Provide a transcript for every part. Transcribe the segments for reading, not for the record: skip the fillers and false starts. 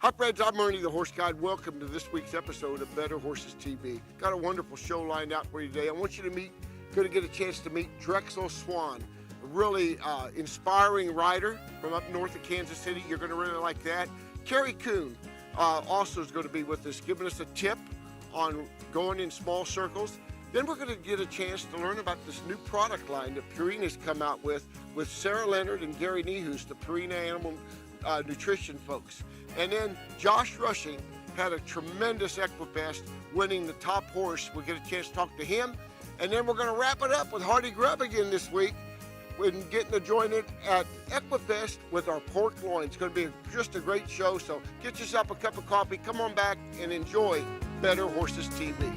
Hi friends, I'm Ernie the Horse Guide. Welcome to this week's episode of Better Horses TV. Got a wonderful show lined out for you today. I want you to get a chance to meet Drexel Swan, a really inspiring rider from up north of Kansas City. You're going to really like that. Kerry Coon also is going to be with us, giving us a tip on going in small circles. Then we're going to get a chance to learn about this new product line that Purina's come out with Sarah Leonard and Gary Nehus, the Purina Animal Nutrition folks. And then Josh Rushing had a tremendous Equifest, winning the top horse. We'll get a chance to talk to him. And then we're going to wrap it up with Hardy Grubb again this week, and getting to join it at Equifest with our pork loin. It's going to be just a great show. So get yourself a cup of coffee, come on back and enjoy Better Horses TV.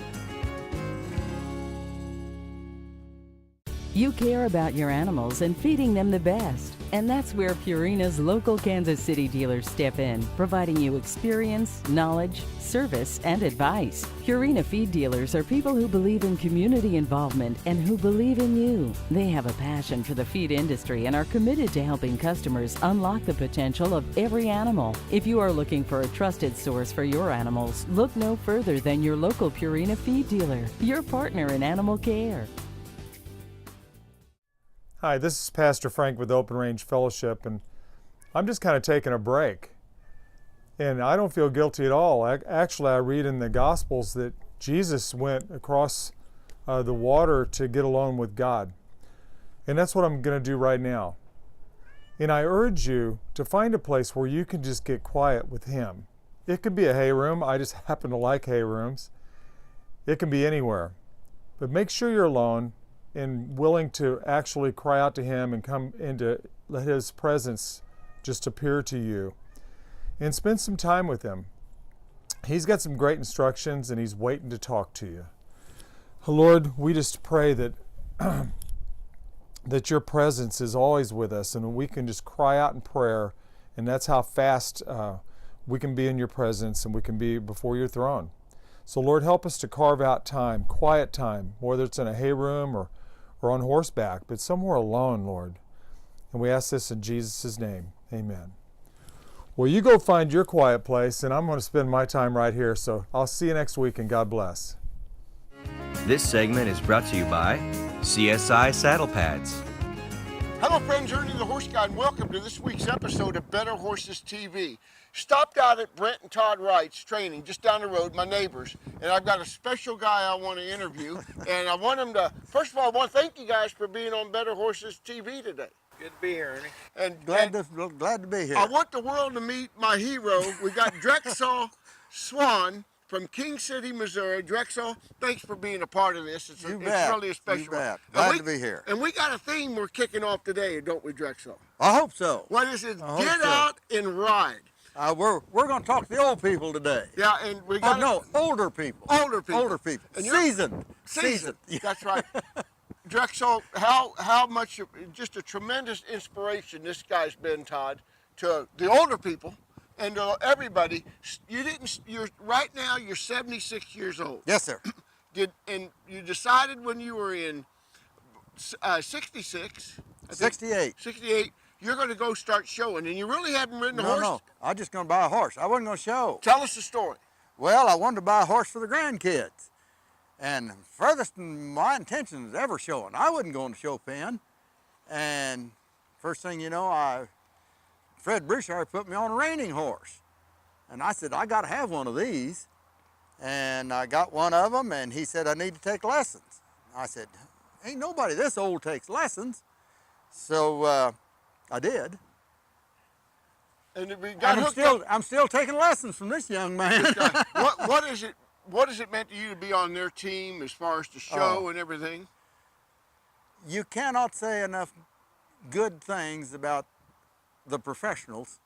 You care about your animals and feeding them the best. And that's where Purina's local Kansas City dealers step in, providing you experience, knowledge, service, and advice. Purina feed dealers are people who believe in community involvement and who believe in you. They have a passion for the feed industry and are committed to helping customers unlock the potential of every animal. If you are looking for a trusted source for your animals, look no further than your local Purina feed dealer, your partner in animal care. Hi, this is Pastor Frank with Open Range Fellowship, and I'm just kind of taking a break. And I don't feel guilty at all. Actually, I read in the Gospels that Jesus went across the water to get alone with God. And that's what I'm going to do right now. And I urge you to find a place where you can just get quiet with Him. It could be a hay room. I just happen to like hay rooms. It can be anywhere. But make sure you're alone and willing to actually cry out to Him and come into, let His presence just appear to you. And spend some time with Him. He's got some great instructions and He's waiting to talk to you. Lord, we just pray that that your presence is always with us and we can just cry out in prayer, and that's how fast we can be in your presence and we can be before your throne. So Lord, help us to carve out time, quiet time, whether it's in a hay room or on horseback, but somewhere alone, Lord. And we ask this in Jesus' name. Amen. Well, you go find your quiet place, and I'm going to spend my time right here. So I'll see you next week, and God bless. This segment is brought to you by CSI Saddle Pads. Hello friends, Ernie the Horse Guide, and welcome to this week's episode of Better Horses TV. Stopped out at Brent and Todd Wright's training just down the road, my neighbors, and I've got a special guy I want to interview, and I want him to, first of all, I want to thank you guys for being on Better Horses TV today. Good to be here, Ernie. And glad to be here. I want the world to meet my hero. We got Drexel Swan from King City, Missouri. Drexel, thanks for being a part of this. It's really a special You bet. one. Glad to be here. And we got a theme we're kicking off today, don't we, Drexel? I hope so. What is it? Get out and ride. We're going to talk to the old people today. Yeah, and we got older people. Older people. Older people. And Seasoned. That's right. Drexel, how much, just a tremendous inspiration this guy's been, Todd, to the older people and to everybody. Right now you're 76 years old. Yes, sir. And you decided when you were in 66, 68. You're going to go start showing, and you really haven't ridden a horse? No, I'm just going to buy a horse. I wasn't going to show. Tell us the story. Well, I wanted to buy a horse for the grandkids. And furthest from my intentions ever showing. I wasn't going to show pen. And first thing you know, Fred Bouchard put me on a reining horse. And I said, I got to have one of these. And I got one of them, and he said, I need to take lessons. I said, ain't nobody this old takes lessons. So I did. And I'm still taking lessons from this young man. What has it meant to you to be on their team as far as the show and everything? You cannot say enough good things about the professionals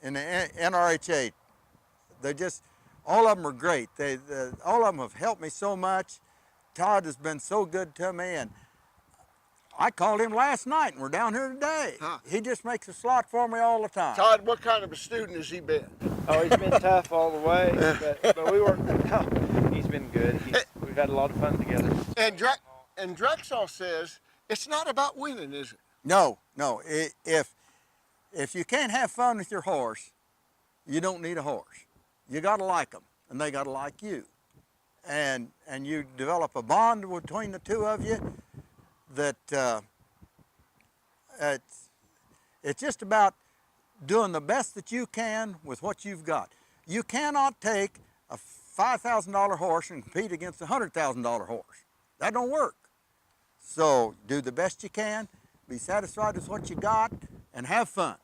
in the NRHA. They're just, all of them are great. All of them have helped me so much. Todd has been so good to me, and I called him last night, and we're down here today. Huh. He just makes a slot for me all the time. Todd, what kind of a student has he been? Oh, he's been tough all the way, but we worked it out. He's been good. We've had a lot of fun together. And Drexel says it's not about winning, is it? No. If you can't have fun with your horse, you don't need a horse. You got to like them, and they got to like you. And you develop a bond between the two of you that it's just about doing the best that you can with what you've got. You cannot take a $5,000 horse and compete against a $100,000 horse. That don't work. So do the best you can, be satisfied with what you got, and have fun.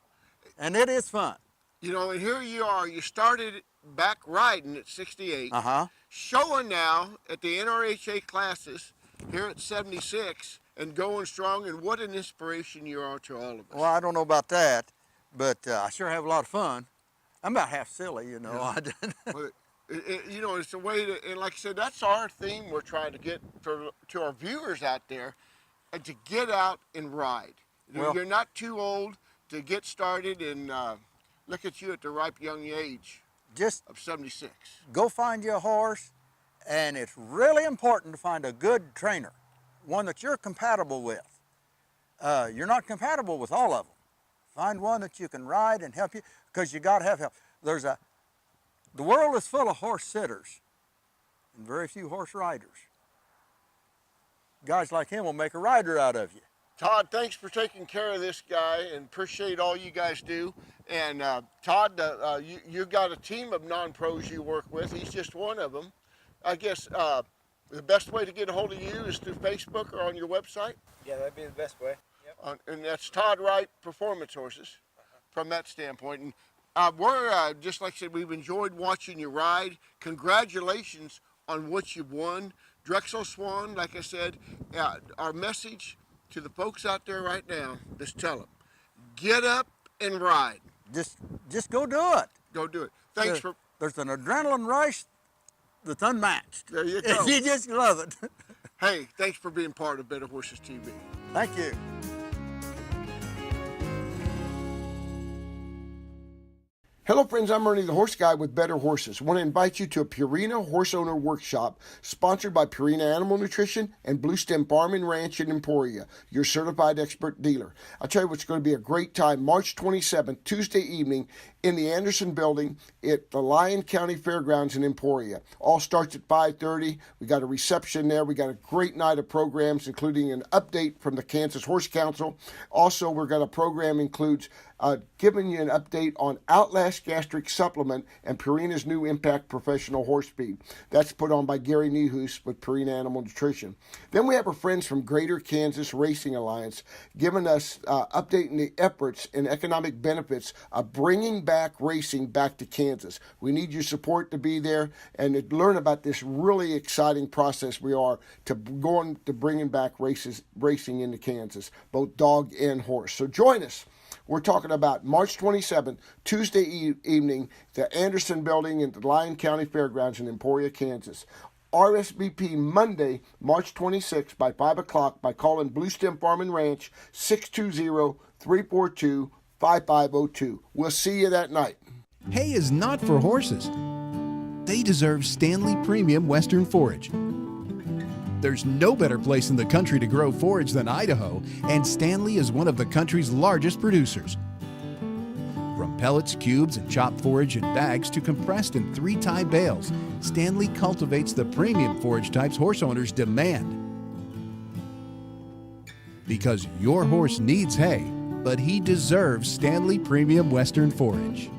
And it is fun. You know, and here you are. You started back riding at 68, showing now at the NRHA classes here at 76 and going strong, and what an inspiration you are to all of us. Well, I don't know about that, but I sure have a lot of fun. I'm about half silly, you know. Yeah. Well, you know, it's a way to, and like I said, that's our theme we're trying to get to our viewers out there, and to get out and ride. Well, you're not too old to get started, and look at you at the ripe young age just of 76. Go find you a horse, and it's really important to find a good trainer, one that you're compatible with. You're not compatible with all of them. Find one that you can ride and help you, because you got to have help. The world is full of horse sitters and very few horse riders. Guys like him will make a rider out of you. Todd, thanks for taking care of this guy, and appreciate all you guys do. And Todd, you've got a team of non-pros you work with. He's just one of them. I guess the best way to get a hold of you is through Facebook or on your website? Yeah, that'd be the best way. Yep. And that's Todd Wright Performance Horses from that standpoint. And we're, just like I said, we've enjoyed watching you ride. Congratulations on what you've won. Drexel Swan, like I said, our message to the folks out there right now, just tell them, get up and ride. Just go do it. Go do it. Thanks for... There's an adrenaline rush that's unmatched. There you go. You just love it. Hey, thanks for being part of Better Horses TV. Thank you. Hello friends, I'm Ernie the Horse Guy with Better Horses. I want to invite you to a Purina Horse Owner Workshop sponsored by Purina Animal Nutrition and Blue Stem Farm and Ranch in Emporia, your certified expert dealer. I'll tell you what's going to be a great time, March 27th, Tuesday evening in the Anderson Building at the Lyon County Fairgrounds in Emporia. All starts at 5:30. We got a reception there. We got a great night of programs, including an update from the Kansas Horse Council. Also, we're going to program includes giving you an update on Outlast Gastric Supplement and Purina's new Impact Professional Horse Feed. That's put on by Gary Nehus with Purina Animal Nutrition. Then we have our friends from Greater Kansas Racing Alliance giving us updating the efforts and economic benefits of bringing back racing back to Kansas. We need your support to be there and to learn about this really exciting process we are to going to bringing back racing into Kansas, both dog and horse. So join us. We're talking about March 27th, Tuesday evening, the Anderson Building in the Lyon County Fairgrounds in Emporia, Kansas. RSVP Monday, March 26th by 5 o'clock by calling Blue Stem Farm and Ranch 620-342-5502. We'll see you that night. Hay is not for horses. They deserve Stanley Premium Western Forage. There's no better place in the country to grow forage than Idaho, and Stanley is one of the country's largest producers. From pellets, cubes, and chopped forage in bags to compressed in 3-tie bales, Stanley cultivates the premium forage types horse owners demand. Because your horse needs hay, but he deserves Stanley Premium Western Forage.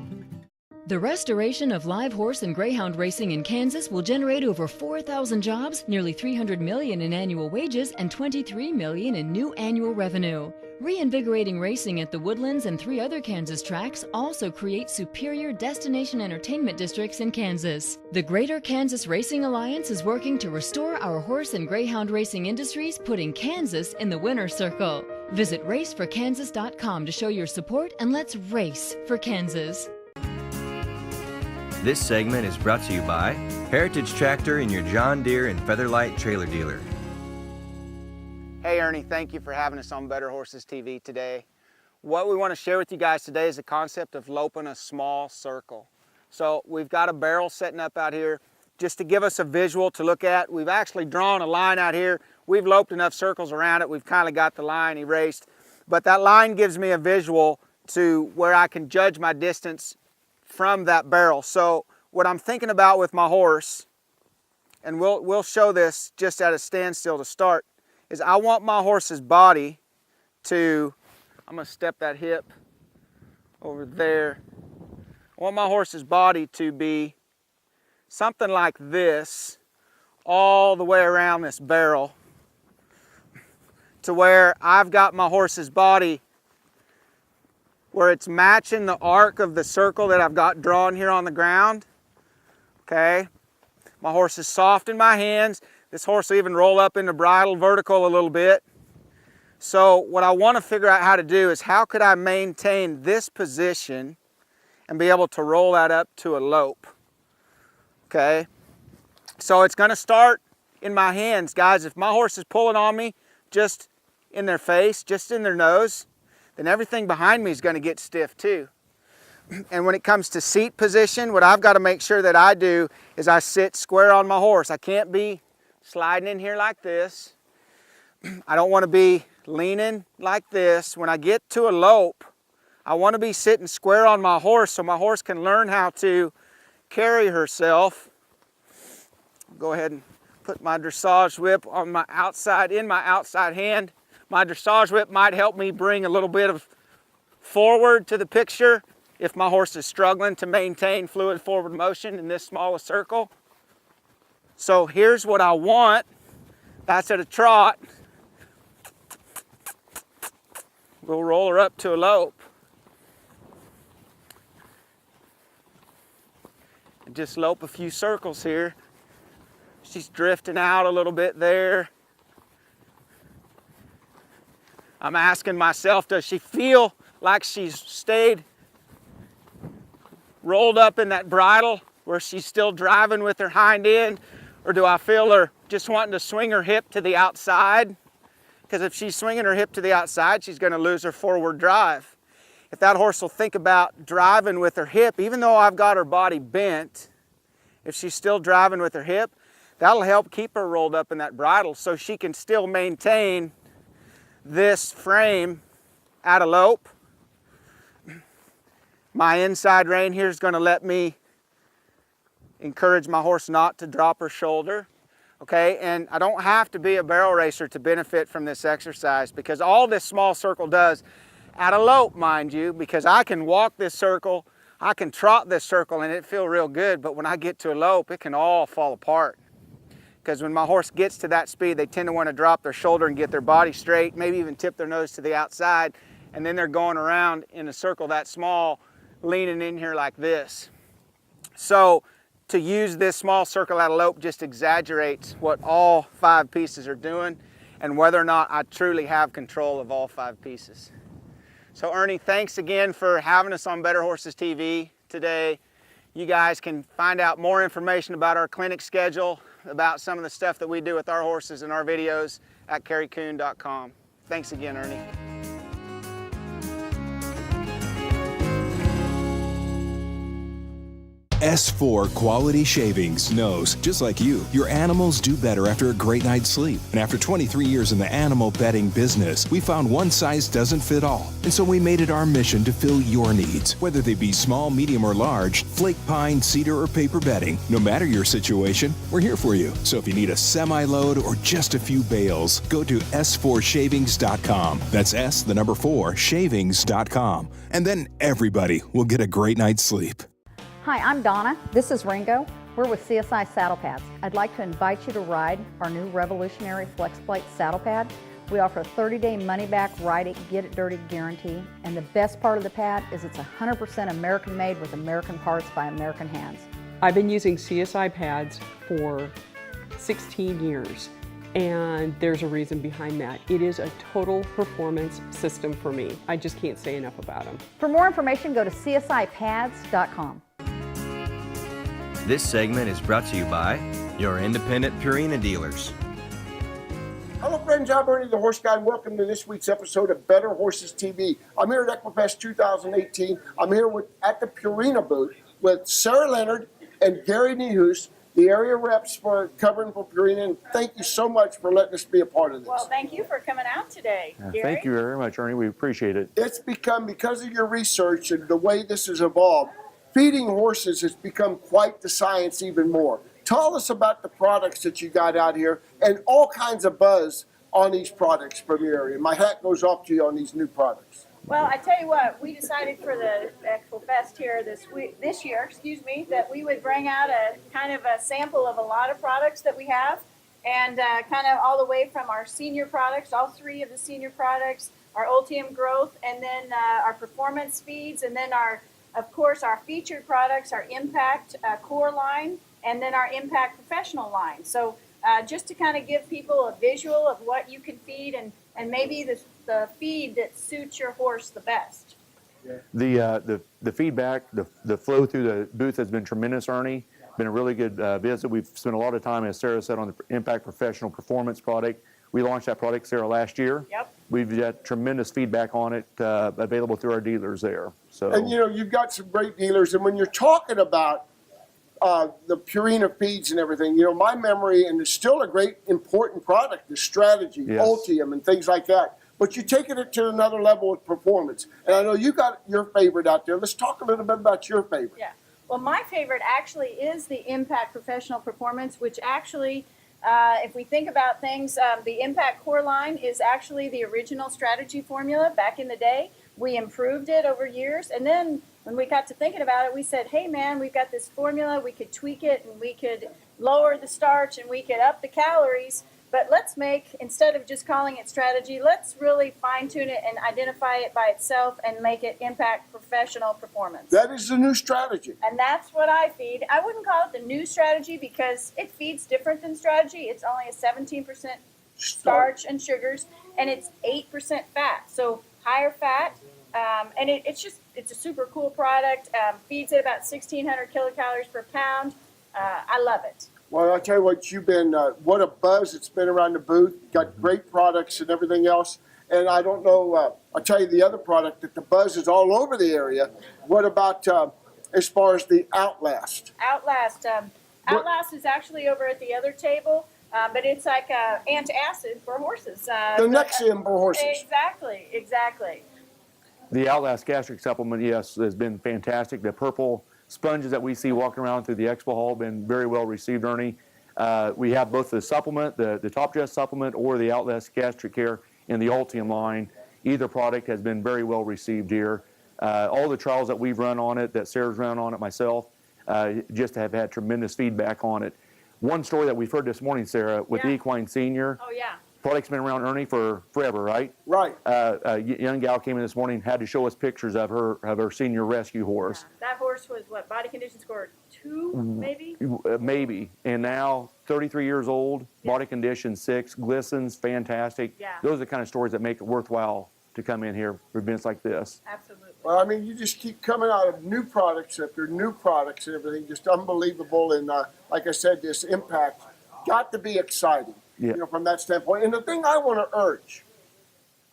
The restoration of live horse and greyhound racing in Kansas will generate over 4,000 jobs, nearly $300 million in annual wages, and $23 million in new annual revenue. Reinvigorating racing at the Woodlands and 3 other Kansas tracks also creates superior destination entertainment districts in Kansas. The Greater Kansas Racing Alliance is working to restore our horse and greyhound racing industries, putting Kansas in the winner's circle. Visit raceforkansas.com to show your support, and let's race for Kansas. This segment is brought to you by Heritage Tractor and your John Deere and Featherlight trailer dealer. Hey Ernie, thank you for having us on Better Horses TV today. What we want to share with you guys today is the concept of loping a small circle. So we've got a barrel setting up out here just to give us a visual to look at. We've actually drawn a line out here. We've loped enough circles around it. We've kind of got the line erased. But that line gives me a visual to where I can judge my distance from that barrel. So what I'm thinking about with my horse, and we'll show this just at a standstill to start, is I want my horse's body to, I'm gonna step that hip over there. I want my horse's body to be something like this all the way around this barrel, to where I've got my horse's body where it's matching the arc of the circle that I've got drawn here on the ground. Okay, my horse is soft in my hands. This horse will even roll up in the bridle vertical a little bit. So what I want to figure out how to do is how could I maintain this position and be able to roll that up to a lope. Okay, so it's going to start in my hands, guys. If my horse is pulling on me just in their face, just in their nose, then everything behind me is going to get stiff too. And when it comes to seat position, what I've got to make sure that I do is I sit square on my horse. I can't be sliding in here like this. I don't want to be leaning like this. When I get to a lope, I want to be sitting square on my horse so my horse can learn how to carry herself. Go ahead and put my dressage whip on my outside, in my outside hand. My dressage whip might help me bring a little bit of forward to the picture if my horse is struggling to maintain fluid forward motion in this small a circle. So here's what I want. That's at a trot. We'll roll her up to a lope. And just lope a few circles here. She's drifting out a little bit there. I'm asking myself, does she feel like she's stayed rolled up in that bridle where she's still driving with her hind end? Or do I feel her just wanting to swing her hip to the outside? Because if she's swinging her hip to the outside, she's going to lose her forward drive. If that horse will think about driving with her hip, even though I've got her body bent, if she's still driving with her hip, that'll help keep her rolled up in that bridle so she can still maintain this frame at a lope. My inside rein here is going to let me encourage my horse not to drop her shoulder. Okay, and I don't have to be a barrel racer to benefit from this exercise, because all this small circle does, at a lope, mind you, because I can walk this circle, I can trot this circle and it feel real good, but when I get to a lope, it can all fall apart. Because when my horse gets to that speed, they tend to want to drop their shoulder and get their body straight, maybe even tip their nose to the outside, and then they're going around in a circle that small, leaning in here like this. So to use this small circle at a lope just exaggerates what all 5 pieces are doing and whether or not I truly have control of all 5 pieces. So Ernie, thanks again for having us on Better Horses TV today. You guys can find out more information about our clinic schedule, about some of the stuff that we do with our horses in our videos at kerrycoon.com. Thanks again, Ernie. S4 Quality Shavings knows, just like you, your animals do better after a great night's sleep. And after 23 years in the animal bedding business, we found one size doesn't fit all. And so we made it our mission to fill your needs, whether they be small, medium, or large, flake pine, cedar, or paper bedding. No matter your situation, we're here for you. So if you need a semi-load or just a few bales, go to s4shavings.com. That's S, the number 4, shavings.com. And then everybody will get a great night's sleep. Hi, I'm Donna. This is Ringo. We're with CSI Saddle Pads. I'd like to invite you to ride our new revolutionary FlexPlate saddle pad. We offer a 30-day money-back, ride it, get it dirty guarantee. And the best part of the pad is it's 100% American-made with American parts by American hands. I've been using CSI pads for 16 years, and there's a reason behind that. It is a total performance system for me. I just can't say enough about them. For more information, go to csipads.com. This segment is brought to you by your independent Purina dealers. Hello friends, I'm Ernie the Horse Guy. Welcome to this week's episode of Better Horses TV. I'm here at Equifest 2018. I'm here at the Purina booth with Sarah Leonard and Gary Nehus, the area reps for covering for Purina. And thank you so much for letting us be a part of this. Well, thank you for coming out today, Gary. Thank you very much, Ernie. We appreciate it. It's become, because of your research and the way this has evolved, feeding horses has become quite the science even more. Tell us about the products that you got out here and all kinds of buzz on these products from your area. My hat goes off to you on these new products. Well, I tell you what, we decided for the Expo Fest here this year, that we would bring out a kind of a sample of a lot of products that we have, and kind of all the way from our senior products, all three of the senior products, our Ultium Growth, and then our performance feeds, and then of course, our featured products, our Impact Core line, and then our Impact Professional line. So just to kind of give people a visual of what you can feed and maybe the feed that suits your horse the best. The feedback, the flow through the booth has been tremendous, Ernie. Been a really good visit. We've spent a lot of time, as Sarah said, on the Impact Professional Performance product. We launched that product, Sarah, last year. Yep. We've got tremendous feedback on it, available through our dealers there. So. And you've got some great dealers, and when you're talking about the Purina feeds and everything, my memory, and it's still a great important product, the Strategy, Yes. Ultium, and things like that. But you're taking it to another level with performance. And I know you got your favorite out there. Let's talk a little bit about your favorite. Yeah. Well, my favorite actually is the Impact Professional Performance, which actually, if we think about things, the Impact Core line is actually the original Strategy formula back in the day. We improved it over years, and then when we got to thinking about it, we said, hey man, we've got this formula, we could tweak it, and we could lower the starch, and we could up the calories, but let's instead of just calling it Strategy, let's really fine-tune it and identify it by itself and make it Impact Professional Performance. That is the new Strategy. And that's what I feed. I wouldn't call it the new Strategy because it feeds different than Strategy. It's only a 17% starch and sugars, and it's 8% fat, so higher fat. And it's a super cool product. Feeds at about 1,600 kilocalories per pound. I love it. Well, I'll tell you what, you've been, what a buzz it's been around the booth. Got great products and everything else. And I don't know, I'll tell you the other product that the buzz is all over the area. What about as far as the Outlast? Outlast is actually over at the other table, but it's like antacid for horses. The Nexium for horses. Exactly. The Outlast gastric supplement, yes, has been fantastic. The purple sponges that we see walking around through the expo hall have been very well received, Ernie. We have both the supplement, the Top Dress supplement, or the Outlast Gastric Care in the Ultium line. Either product has been very well received here. All the trials that we've run on it, that Sarah's run on it myself, just have had tremendous feedback on it. One story that we've heard this morning, Sarah, with the Equine Senior. Oh, yeah. Product's been around, Ernie, for forever, right? Right. A young gal came in this morning, had to show us pictures of her senior rescue horse. Yeah. That horse was what, body condition score 2, maybe? Maybe. And now, 33 years old, body condition 6, glistens, fantastic. Yeah. Those are the kind of stories that make it worthwhile to come in here for events like this. Absolutely. Well, I mean, you just keep coming out of new products after new products and everything, just unbelievable. And like I said, this Impact got to be exciting. Yeah. From that standpoint. And the thing I want to urge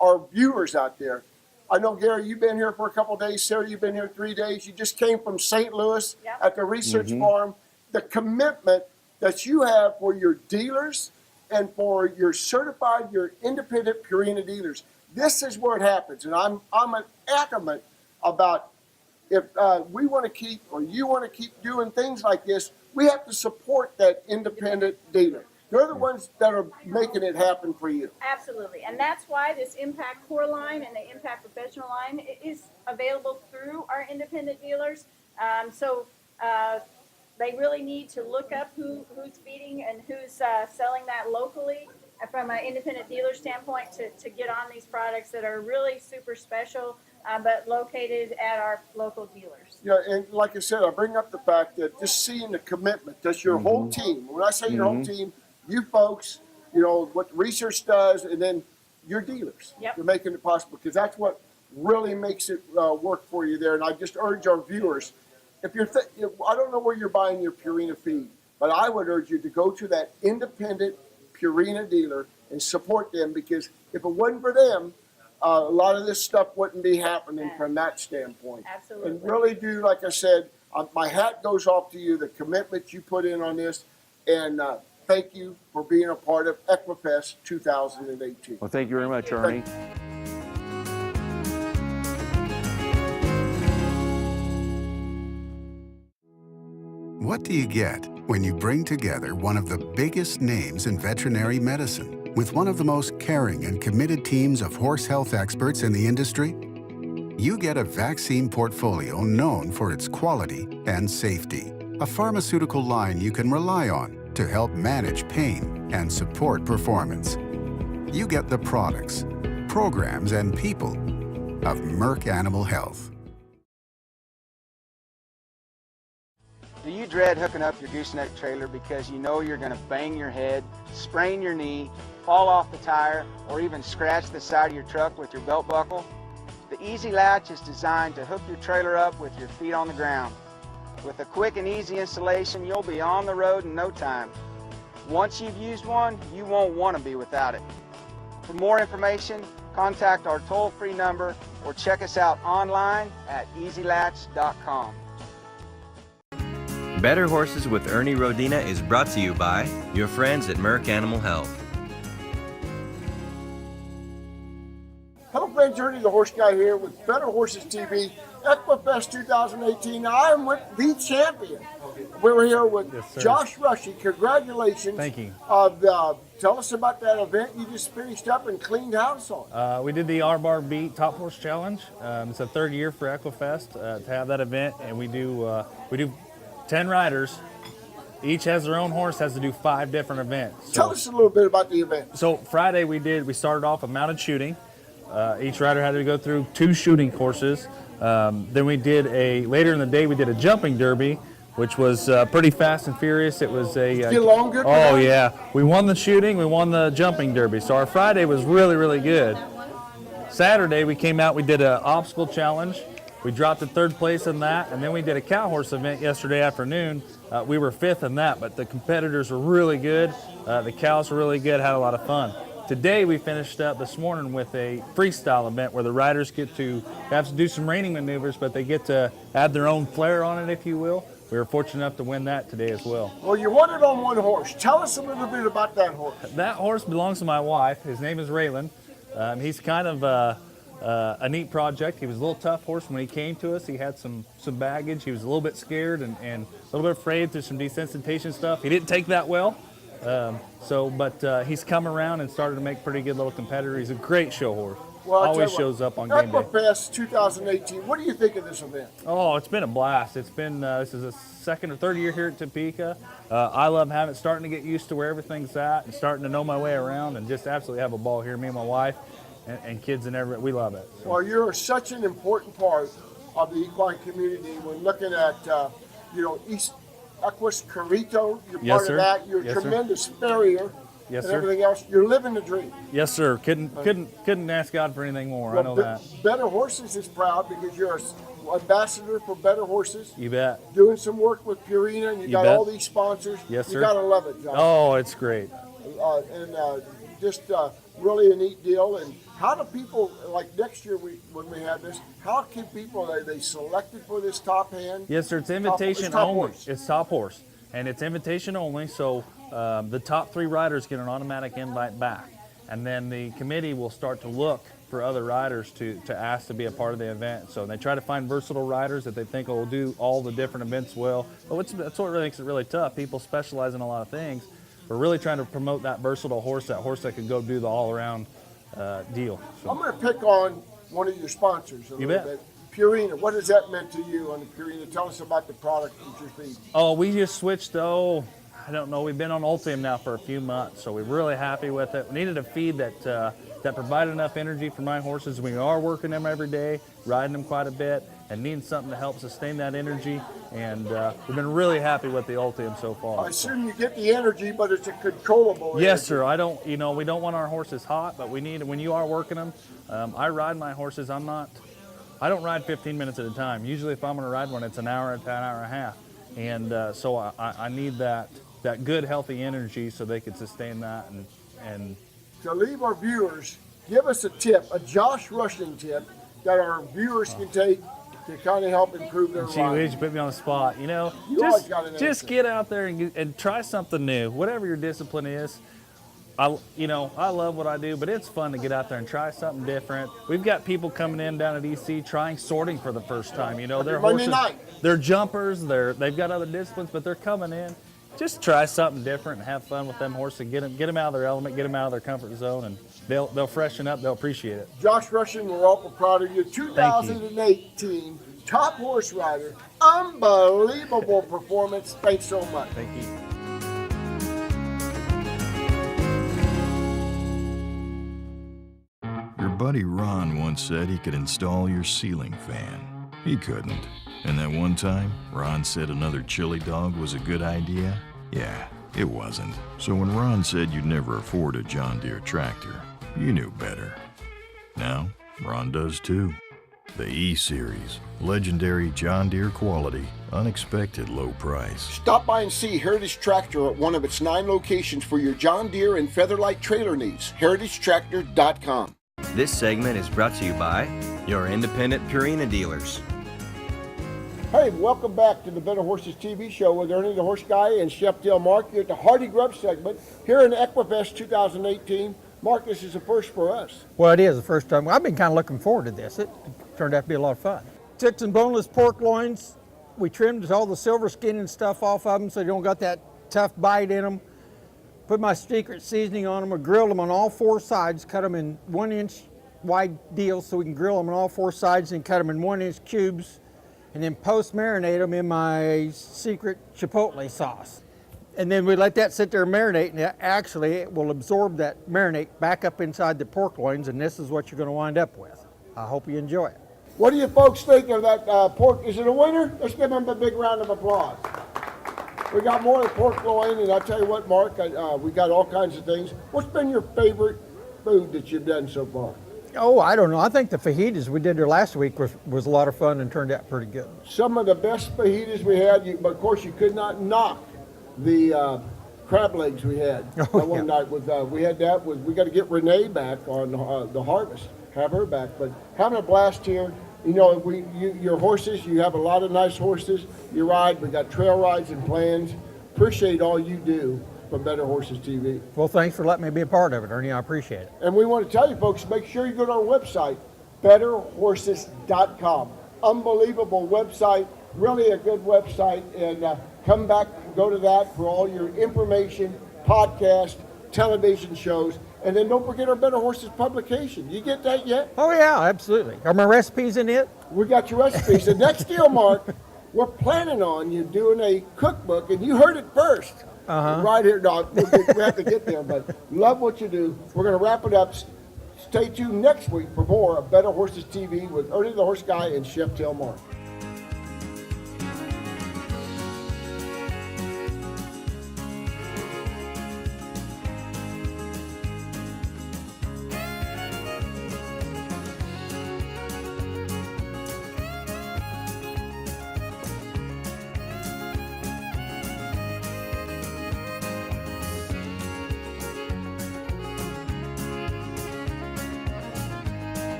our viewers out there, I know, Gary, you've been here for a couple of days. Sarah, you've been here 3 days. You just came from St. Louis at the research farm. The commitment that you have for your dealers and for your certified, your independent Purina dealers, this is where it happens. And I'm adamant about if we want to keep, or you want to keep doing things like this, we have to support that independent dealer. They're the ones that are making it happen for you. Absolutely. And that's why this Impact Core line and the Impact Professional line is available through our independent dealers. So they really need to look up who's feeding and who's selling that locally from an independent dealer standpoint to get on these products that are really super special, but located at our local dealers. Yeah, and like I said, I bring up the fact that just seeing the commitment, that's your whole team. When I say your whole team, you folks, what the research does, and then your dealers. Yep. You're making it possible, because that's what really makes it work for you there. And I just urge our viewers, if you're, I don't know where you're buying your Purina feed, but I would urge you to go to that independent Purina dealer and support them, because if it wasn't for them, a lot of this stuff wouldn't be happening from that standpoint. Absolutely. And really do, like I said, my hat goes off to you, the commitment you put in on this, and thank you for being a part of Equifest 2018. Well, thank you very much, Ernie. What do you get when you bring together one of the biggest names in veterinary medicine with one of the most caring and committed teams of horse health experts in the industry? You get a vaccine portfolio known for its quality and safety, a pharmaceutical line you can rely on to help manage pain and support performance. You get the products, programs, and people of Merck Animal Health. Do you dread hooking up your gooseneck trailer because you know you're going to bang your head, sprain your knee, fall off the tire, or even scratch the side of your truck with your belt buckle? The Easy Latch is designed to hook your trailer up with your feet on the ground. With a quick and easy installation, you'll be on the road in no time. Once you've used one, you won't want to be without it. For more information, contact our toll-free number or check us out online at easylatch.com. Better Horses with Ernie Rodina is brought to you by your friends at Merck Animal Health. Hello friends, Ernie the Horse Guy here with Better Horses TV, Equifest 2018. I am with the champion. We're here with Josh Rushy. Congratulations. Thank you. Tell us about that event you just finished up and cleaned house on. We did the R-Bar Beat Top Horse Challenge. It's the third year for Equifest to have that event, and we do 10 riders. Each has their own horse, has to do 5 different events. Tell us a little bit about the event. So Friday we started off with mounted shooting. Each rider had to go through 2 shooting courses. Then we did later in the day we did a jumping derby, which was pretty fast and furious. It was a get along good? Oh yeah, we won the shooting, we won the jumping derby. So our Friday was really, really good. Saturday we came out, we did an obstacle challenge. We dropped to 3rd place in that, and then we did a cow horse event yesterday afternoon. We were 5th in that, but the competitors were really good. The cows were really good, had a lot of fun. Today we finished up this morning with a freestyle event where the riders get to have to do some reining maneuvers, but they get to add their own flair on it, if you will. We were fortunate enough to win that today as well. Well, you won it on one horse. Tell us a little bit about that horse. That horse belongs to my wife. His name is Raylan. He's kind of a neat project. He was a little tough horse when he came to us. He had some baggage. He was a little bit scared and a little bit afraid through some desensitization stuff. He didn't take that well. But he's come around and started to make pretty good little competitor. He's a great show horse. Well, always shows up on game day. Equifest 2018. What do you think of this event? Oh, it's been a blast. It's been this is the 2nd or 3rd year here at Topeka. I love having it, starting to get used to where everything's at and starting to know my way around and just absolutely have a ball here. Me and my wife and kids and everything. We love it. So. Well, you're such an important part of the equine community. When looking at East Equus Carrito, you're part of that. You're a tremendous farrier. Yes, and sir. Everything else, you're living the dream. Yes, sir. Couldn't ask God for anything more. Well, I know that. Better Horses is proud because you're an ambassador for Better Horses. You bet. Doing some work with Purina, and you got bet. all these sponsors. Yes, sir. You gotta love it, John. Oh, it's great. Just really a neat deal. And how do people, like next year when we have this, how can people, are they selected for this top hand? Yes, sir. It's invitation only. It's top horse, and it's invitation only. So the top 3 riders get an automatic invite back, and then the committee will start to look for other riders to ask to be a part of the event. So they try to find versatile riders that they think will do all the different events well. But that's what really makes it really tough. People specialize in a lot of things. We're really trying to promote that versatile horse, that can go do the all-around deal. So. I'm going to pick on one of your sponsors a little bit. Purina, what has that meant to you on the Purina? Tell us about the product that you're feeding. Oh, we just switched, I don't know, we've been on Ultium now for a few months, so we're really happy with it. We needed a feed that provided enough energy for my horses. We are working them every day, riding them quite a bit, and needing something to help sustain that energy. And we've been really happy with the Ultium so far. I assume you get the energy, but it's a controllable energy. Yes, sir. We don't want our horses hot, but we need, when you are working them, I ride my horses. I don't ride 15 minutes at a time. Usually if I'm going to ride one, it's an hour and a half. And so I need that good, healthy energy so they can sustain that. And to leave our viewers, give us a tip, a Josh Rushing tip that our viewers can take to kind of help improve their riding. You put me on the spot. You always got an just answer. get out there and try something new. Whatever your discipline is, I love what I do, but it's fun to get out there and try something different. We've got people coming in down at EC trying sorting for the first time. You know, their horses, they're jumpers, they've got other disciplines, but they're coming in. Just try something different and have fun with them horses. Get them out of their element, get them out of their comfort zone, and they'll freshen up. They'll appreciate it. Josh Rushing, we're awful proud of you. 2018 top horse rider. Unbelievable performance. Thanks so much. Thank you. Your buddy Ron once said he could install your ceiling fan. He couldn't. And that one time, Ron said another chili dog was a good idea? Yeah, it wasn't. So when Ron said you'd never afford a John Deere tractor, you knew better. Now, Ron does too. The E-Series, legendary John Deere quality, unexpected low price. Stop by and see Heritage Tractor at one of its 9 locations for your John Deere and Featherlight trailer needs. HeritageTractor.com. This segment is brought to you by your independent Purina dealers. Hey, welcome back to the Better Horses TV show with Ernie the Horse Guy and Chef Dale Mark. You're at the Hardy Grub segment here in Equifest 2018. Mark, this is a first for us. Well, it is the first time. I've been kind of looking forward to this. It turned out to be a lot of fun. Six and boneless pork loins. We trimmed all the silver skin and stuff off of them so they don't got that tough bite in them. Put my secret seasoning on them. I grilled them on all 4 sides, cut them in 1-inch wide deals so we can grill them on all 4 sides and cut them in 1-inch cubes. And then post-marinate them in my secret chipotle sauce. And then we let that sit there and marinate, and actually it will absorb that marinade back up inside the pork loins, and this is what you're going to wind up with. I hope you enjoy it. What do you folks think of that pork? Is it a winner? Let's give them a big round of applause. We got more of the pork loin, and I'll tell you what, Mark, we got all kinds of things. What's been your favorite food that you've done so far? Oh, I don't know. I think the fajitas we did there last week was a lot of fun and turned out pretty good. Some of the best fajitas we had, but of course you could not knock the crab legs we had one night. With we had that. We got to get Renee back on the harvest, have her back. But having a blast here. You know, your horses. You have a lot of nice horses. You ride. We got trail rides and plans. Appreciate all you do for Better Horses TV. Well, thanks for letting me be a part of it, Ernie. I appreciate it. And we want to tell you folks, make sure you go to our website, betterhorses.com. Unbelievable website, really a good website. And come back, go to that for all your information, podcast, television shows. And then don't forget our Better Horses publication. You get that yet? Oh, yeah, absolutely. Are my recipes in it? We got your recipes. The next deal, Mark, we're planning on you doing a cookbook, and you heard it first. Right here. No, we have to get there, but love what you do. We're going to wrap it up. Stay tuned next week for more of Better Horses TV with Ernie the Horse Guy and Chef Dale Mark.